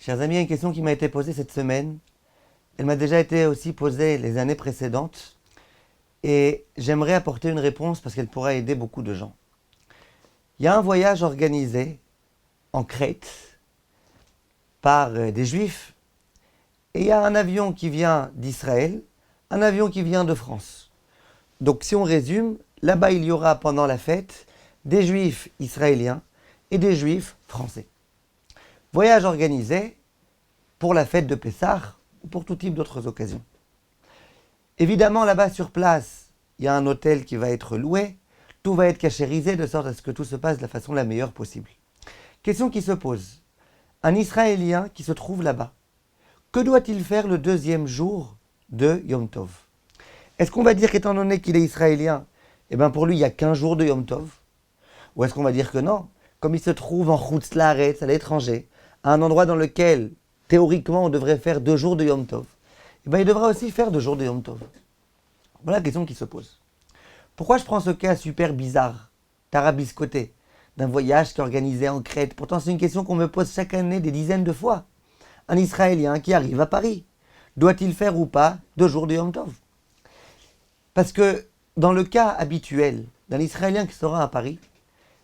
Chers amis, il y a une question qui m'a été posée cette semaine. Elle m'a déjà été aussi posée les années précédentes. Et j'aimerais apporter une réponse parce qu'elle pourra aider beaucoup de gens. Il y a un voyage organisé en Crète par des Juifs. Et il y a un avion qui vient d'Israël, un avion qui vient de France. Donc si on résume, là-bas il y aura pendant la fête des Juifs israéliens et des Juifs français. Voyage organisé pour la fête de Pessah ou pour tout type d'autres occasions. Évidemment, là-bas sur place, il y a un hôtel qui va être loué, tout va être cachérisé de sorte à ce que tout se passe de la façon la meilleure possible. Question qui se pose. Un Israélien qui se trouve là-bas, que doit-il faire le deuxième jour de Yom Tov? Est-ce qu'on va dire qu'étant donné qu'il est Israélien, pour lui il y a qu'un jour de Yom Tov? Ou est-ce qu'on va dire que non? Comme il se trouve en Chutz La'aretz, à l'étranger, à un endroit dans lequel, théoriquement, on devrait faire 2 jours de Yom Tov, il devra aussi faire 2 jours de Yom Tov. Voilà la question qui se pose. Pourquoi je prends ce cas super bizarre, tarabiscoté, d'un voyage qui est organisé en Crète? Pourtant, c'est une question qu'on me pose chaque année des dizaines de fois. Un Israélien qui arrive à Paris, doit-il faire ou pas 2 jours de Yom Tov? Parce que dans le cas habituel d'un Israélien qui sera à Paris,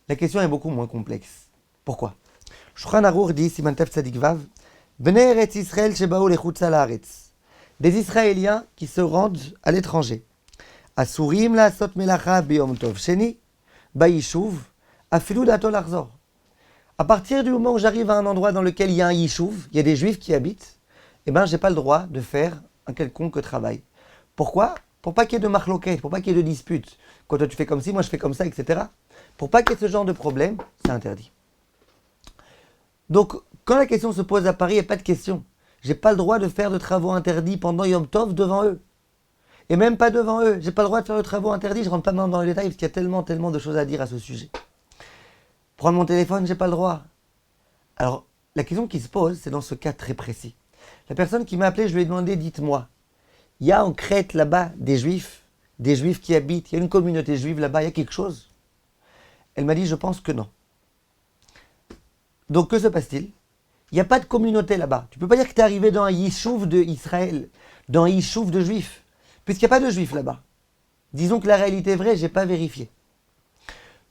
la question est beaucoup moins complexe. Pourquoi? Shulchan Aruch dit, Siman Tov Tzadik Vav, Bnei Eretz Israël shebaou lechutz la'aretz. Des Israéliens qui se rendent à l'étranger. Asurim la'asot melacha biyom tov sheni, ba'yishuv, afilu dato lachzor. À partir du moment où j'arrive à un endroit dans lequel il y a un yishuv, il y a des juifs qui habitent, j'ai pas le droit de faire un quelconque travail. Pourquoi? Pour pas qu'il y ait de marloquet, pour pas qu'il y ait de dispute. Quand toi tu fais comme ci, moi je fais comme ça, etc. Pour pas qu'il y ait ce genre de problème, c'est interdit. Donc, quand la question se pose à Paris, il n'y a pas de question. J'ai pas le droit de faire de travaux interdits pendant Yom Tov devant eux. Et même pas devant eux. J'ai pas le droit de faire de travaux interdits. Je rentre pas maintenant dans les détails parce qu'il y a tellement de choses à dire à ce sujet. Prendre mon téléphone, j'ai pas le droit. Alors, la question qui se pose, c'est dans ce cas très précis. La personne qui m'a appelé, je lui ai demandé, dites-moi, il y a en Crète là-bas des Juifs qui habitent, il y a une communauté juive là-bas, il y a quelque chose? Elle m'a dit, je pense que non. Donc, que se passe-t-il? Il n'y a pas de communauté là-bas. Tu ne peux pas dire que tu es arrivé dans un yishuv d'Israël, dans un yishuv de juifs, puisqu'il n'y a pas de juifs là-bas. Disons que la réalité est vraie, je n'ai pas vérifié.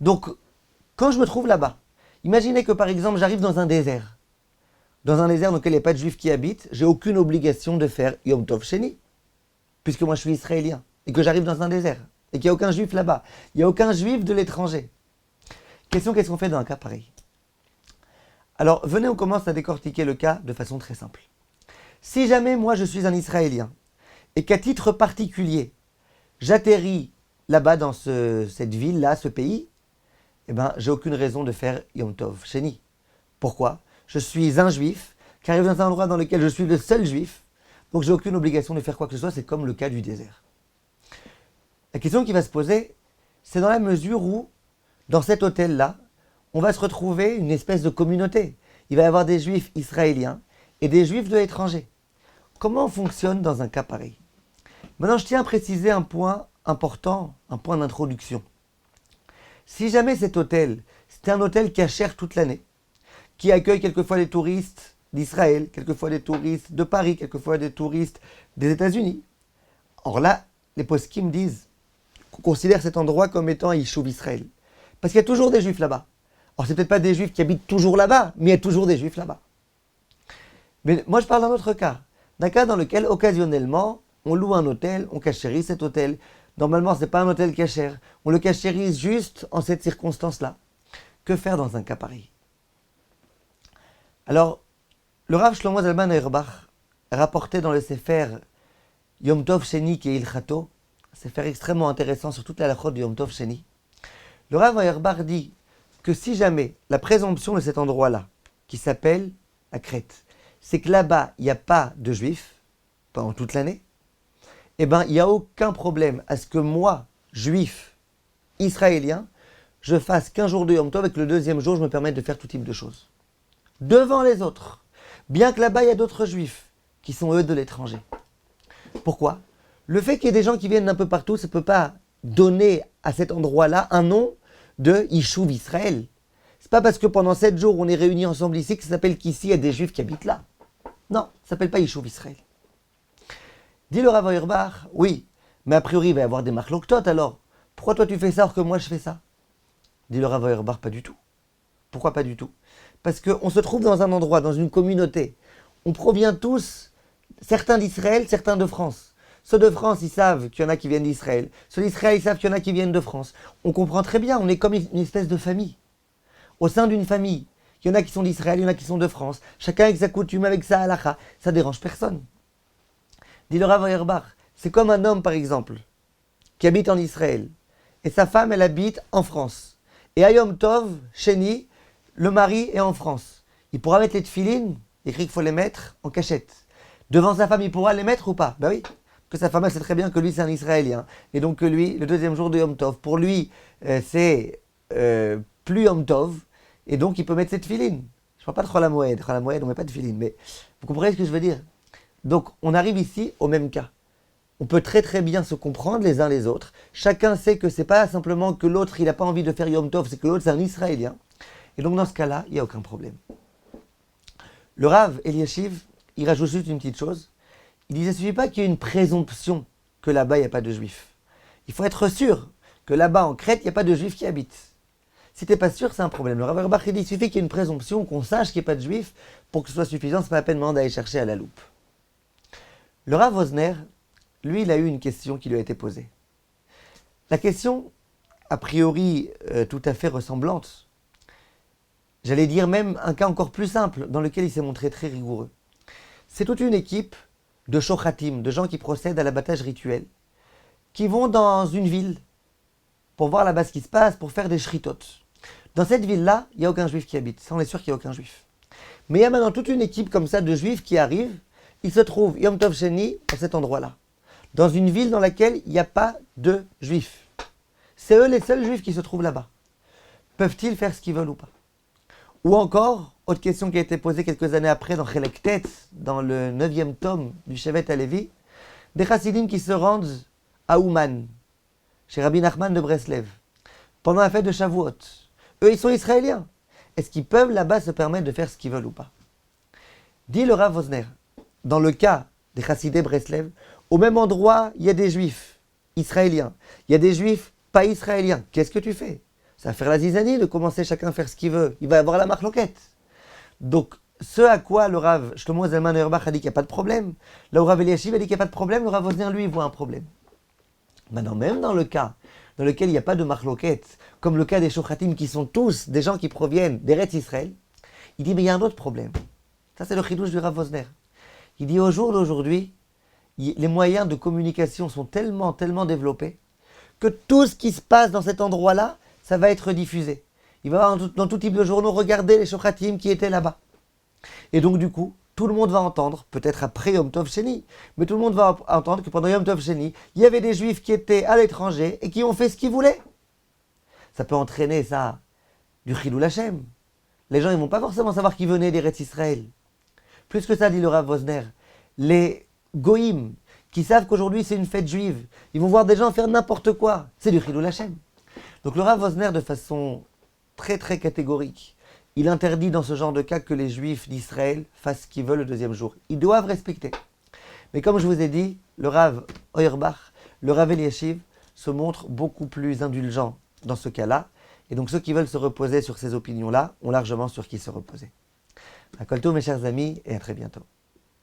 Donc, quand je me trouve là-bas, imaginez que par exemple j'arrive dans un désert dans lequel il n'y a pas de juifs qui habitent, j'ai aucune obligation de faire Yom Tov Sheni, puisque moi je suis israélien, et que j'arrive dans un désert, et qu'il n'y a aucun juif là-bas. Il n'y a aucun juif de l'étranger. Question, qu'est-ce qu'on fait dans un cas pareil? Alors, venez, on commence à décortiquer le cas de façon très simple. Si jamais moi je suis un Israélien et qu'à titre particulier, j'atterris là-bas dans cette ville-là, ce pays, j'ai aucune raison de faire Yom Tov Sheni. Pourquoi? Je suis un juif qui arrive dans un endroit dans lequel je suis le seul juif, donc j'ai aucune obligation de faire quoi que ce soit, c'est comme le cas du désert. La question qui va se poser, c'est dans la mesure où, dans cet hôtel-là, on va se retrouver une espèce de communauté. Il va y avoir des juifs israéliens et des juifs de l'étranger. Comment on fonctionne dans un cas pareil? Maintenant, je tiens à préciser un point important, un point d'introduction. Si jamais cet hôtel, c'est un hôtel cachère toute l'année, qui accueille quelquefois des touristes d'Israël, quelquefois des touristes de Paris, quelquefois des touristes des États-Unis, or là, les poskim disent qu'on considère cet endroit comme étant un yishuv Israël. Parce qu'il y a toujours des juifs là-bas. Alors, c'est peut-être pas des juifs qui habitent toujours là-bas, mais il y a toujours des juifs là-bas. Mais moi, je parle d'un autre cas. D'un cas dans lequel, occasionnellement, on loue un hôtel, on cachérise cet hôtel. Normalement, ce n'est pas un hôtel cachère. On le cachérise juste en cette circonstance-là. Que faire dans un cas pareil? Alors, le Rav Shlomo Zalman Auerbach rapportait dans le Sefer Yom Tov Sheni qui est Ilchato, un Sefer extrêmement intéressant sur toute la halachot de Yom Tov Sheni. Le Rav Auerbach dit que si jamais la présomption de cet endroit-là, qui s'appelle la Crète, c'est que là-bas, il n'y a pas de juifs pendant toute l'année, il n'y a aucun problème à ce que moi, juif, israélien, je fasse 15 jours de Yom Tov et que le deuxième jour, je me permette de faire tout type de choses. Devant les autres. Bien que là-bas, il y a d'autres juifs qui sont eux de l'étranger. Pourquoi? Le fait qu'il y ait des gens qui viennent d'un peu partout, ça ne peut pas donner à cet endroit-là un nom de Yishuv Israël. C'est pas parce que pendant 7 jours on est réunis ensemble ici que ça s'appelle qu'ici il y a des juifs qui habitent là. Non, ça s'appelle pas Yishuv Israël. Dit le Rav Auerbach, oui, mais a priori il va y avoir des marloktot alors. Pourquoi toi tu fais ça alors que moi je fais ça? Dit le Rav Auerbach, pas du tout. Pourquoi pas du tout? Parce qu'on se trouve dans un endroit, dans une communauté. On provient tous, certains d'Israël, certains de France. Ceux de France, ils savent qu'il y en a qui viennent d'Israël. Ceux d'Israël, ils savent qu'il y en a qui viennent de France. On comprend très bien, on est comme une espèce de famille. Au sein d'une famille, il y en a qui sont d'Israël, il y en a qui sont de France. Chacun avec sa coutume, avec sa halakha. Ça dérange personne. Dit le Rav Auerbach, c'est comme un homme, par exemple, qui habite en Israël. Et sa femme, elle habite en France. Et à Yom Tov, Sheni, le mari est en France. Il pourra mettre les tefilines, écrit qu'il faut les mettre en cachette. Devant sa femme, il pourra les mettre ou pas? Ben oui, que sa femme, elle sait très bien que lui, c'est un Israélien. Et donc que lui, le deuxième jour de Yom Tov, pour lui, c'est plus Yom Tov. Et donc, il peut mettre ses tefilines. Je ne parle pas de Chol HaMoed. Chol HaMoed, on ne met pas de tefilines. Mais vous comprenez ce que je veux dire? Donc, on arrive ici au même cas. On peut très très bien se comprendre les uns les autres. Chacun sait que c'est pas simplement que l'autre, il n'a pas envie de faire Yom Tov, c'est que l'autre, c'est un Israélien. Et donc, dans ce cas-là, il n'y a aucun problème. Le Rav Eliashiv, il rajoute juste une petite chose. Il dit, ça ne suffit pas qu'il y ait une présomption que là-bas, il n'y a pas de juifs. Il faut être sûr que là-bas, en Crète, il n'y a pas de juifs qui habitent. Si tu n'es pas sûr, c'est un problème. Le Rav Auerbach, il dit, il suffit qu'il y ait une présomption, qu'on sache qu'il n'y a pas de juifs, pour que ce soit suffisant, ce n'est pas la peine maintenant d'aller chercher à la loupe. Le Rav Wosner, lui, il a eu une question qui lui a été posée. La question, a priori, tout à fait ressemblante, j'allais dire même un cas encore plus simple, dans lequel il s'est montré très rigoureux. C'est toute une équipe de shochatim, de gens qui procèdent à l'abattage rituel, qui vont dans une ville pour voir là-bas ce qui se passe, pour faire des shritot. Dans cette ville-là, il n'y a aucun juif qui habite. Ça, on est sûr qu'il n'y a aucun juif. Mais il y a maintenant toute une équipe comme ça de juifs qui arrivent. Ils se trouvent Yom Tov Sheni à cet endroit-là, dans une ville dans laquelle il n'y a pas de juifs. C'est eux les seuls juifs qui se trouvent là-bas. Peuvent-ils faire ce qu'ils veulent ou pas? Ou encore, autre question qui a été posée quelques années après dans Chelek Tet, dans le 9e tome du Shevet HaLevi, des chassidim qui se rendent à Ouman, chez Rabbi Nachman de Breslev, pendant la fête de Shavuot. Eux, ils sont israéliens. Est-ce qu'ils peuvent là-bas se permettre de faire ce qu'ils veulent ou pas? Dit le Rav Wosner, dans le cas des chassidés Breslev, au même endroit, il y a des juifs israéliens. Il y a des juifs pas israéliens. Qu'est-ce que tu fais? Ça va faire la zizanie de commencer chacun à faire ce qu'il veut. Il va y avoir la marloquette. Donc, ce à quoi le Rav Shlomo Zalman Auerbach a dit qu'il n'y a pas de problème, là où Rav Eliashiv a dit qu'il n'y a pas de problème, le Rav Wosner, lui, il voit un problème. Maintenant, même dans le cas dans lequel il n'y a pas de marloquette, comme le cas des shochatim qui sont tous des gens qui proviennent d'Eretz Israël, il dit mais il y a un autre problème. Ça, c'est le chidouche du Rav Wosner. Il dit au jour d'aujourd'hui, les moyens de communication sont tellement développés que tout ce qui se passe dans cet endroit-là, ça va être diffusé. Il va y avoir dans tout type de journaux, regardez les shochatim qui étaient là-bas. Et donc du coup, tout le monde va entendre, peut-être après Yom Tov Sheni, mais tout le monde va entendre que pendant Yom Tov Sheni, il y avait des juifs qui étaient à l'étranger et qui ont fait ce qu'ils voulaient. Ça peut entraîner ça, du Chilul Hashem. Les gens, ils ne vont pas forcément savoir qui venait d'Eretz Israël. Plus que ça, dit le Rav Wosner, les goïms, qui savent qu'aujourd'hui c'est une fête juive, ils vont voir des gens faire n'importe quoi. C'est du Chilul Hashem. Donc le Rav Wosner, de façon très catégorique, il interdit dans ce genre de cas que les juifs d'Israël fassent ce qu'ils veulent le deuxième jour. Ils doivent respecter. Mais comme je vous ai dit, le Rav Auerbach, le Rav Eliashiv se montrent beaucoup plus indulgents dans ce cas-là. Et donc ceux qui veulent se reposer sur ces opinions-là ont largement sur qui se reposer. À Kolto, mes chers amis, et à très bientôt.